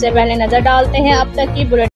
سے پہلے نظر ڈالتے ہیں اب تک کی بلٹ۔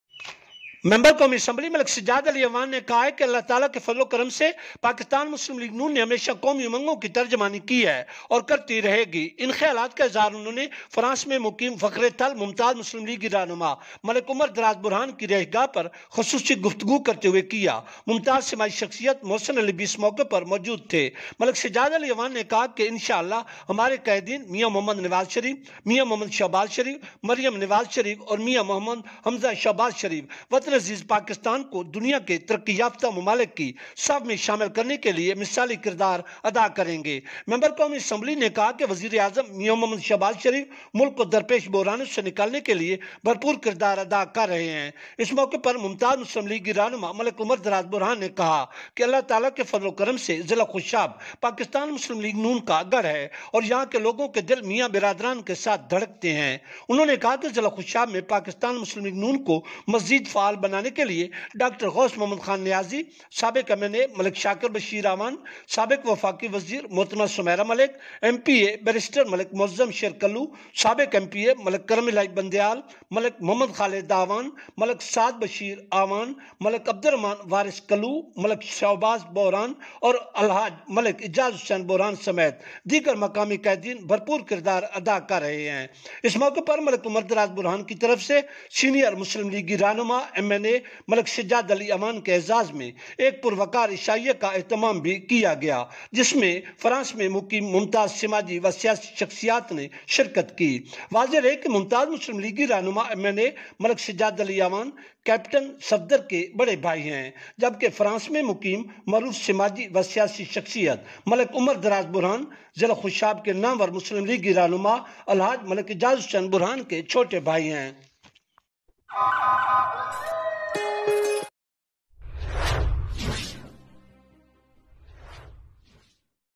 ممبر قومی اسمبلی ملک سجاد علی اوان نے کہا ہے کہ اللہ تعالیٰ کے فضل و کرم سے پاکستان مسلم لیگ نون نے ہمیشہ قومی امنگوں کی ترجمانی کی ہے اور کرتی رہے گی۔ ان خیالات کا اظہار انہوں نے فرانس میں مقیم فخر تل ممتاز مسلم لیگی رہنما ملک عمر دراز برہان کی رہائش گاہ پر خصوصی گفتگو کرتے ہوئے کیا۔ ممتاز سماجی شخصیت محسن علی بھی اس موقع پر موجود تھے۔ ملک سجاد علی اوان نے کہا کہ انشاءاللہ ہمارے قائدین میاں محمد نواز شریف، میاں محمد شہباز شریف، مریم نواز شریف اور میاں محمد حمزہ شہباز شریف وطن عزیز پاکستان کو دنیا کے ترقی یافتہ ممالک کی صف میں شامل کرنے کے لیے مثالی کردار ادا کریں گے۔ ممبر قومی اسمبلی نے کہا کہ وزیر اعظم میاں محمد شہباز شریف ملک کو درپیش بحرانوں سے نکالنے کے لیے بھرپور کردار ادا کر رہے ہیں۔ اس موقع پر ممتاز مسلم لیگی رہنما ملک عمر دراز برہان نے کہا کہ اللہ تعالیٰ کے فضل و کرم سے ضلع خوشاب پاکستان مسلم لیگ نون کا گڑھ ہے اور یہاں کے لوگوں کے دل میاں برادران کے ساتھ دھڑکتے ہیں۔ انہوں نے کہا کہ ضلع خوشاب میں پاکستان مسلم لیگ نون کو مزید فعال بنانے کے لیے ڈاکٹر غوث محمد خان نیازی، سابق ایم این اے ملک شاکر بشیر امان، سابق وفاقی وزیر محترمہ سمیرہ ملک، ایم پی اے بیرسٹر ملک معظم شیر کلو، سابق ایم پی اے ملک کرم الہی بندیال، ملک محمد خالد آوان، ملک سعد بشیر آوان، ملک عبدالرحمان وارث کلو، ملک شہباز بوران اور الحاج ملک اعجاز حسین بوران سمیت دیگر مقامی قائدین بھرپور کردار ادا کر رہے ہیں۔ اس موقع پر ملک عمر دراز برہان کی طرف سے سینئر مسلم لیگی رہنما ایم این اے ملک سجاد علی اوان کے اعزاز میں ایک پروقار عشائیہ کا اہتمام بھی کیا گیا، جس میں فرانس میں مقیم ممتاز سماجی و سیاسی شخصیات نے شرکت کی۔ واضح ہے کہ ممتاز مسلم لیگی رہنما ایم این اے ملک سجاد علی اوان کیپٹن صفدر کے بڑے بھائی ہیں، جبکہ فرانس میں مقیم معروف سماجی و سیاسی شخصیت ملک عمر دراز برہان ضلع خوشاب کے نامور مسلم لیگی رہنما الحاج ملک اعجاز حسین بوران کے چھوٹے بھائی ہیں۔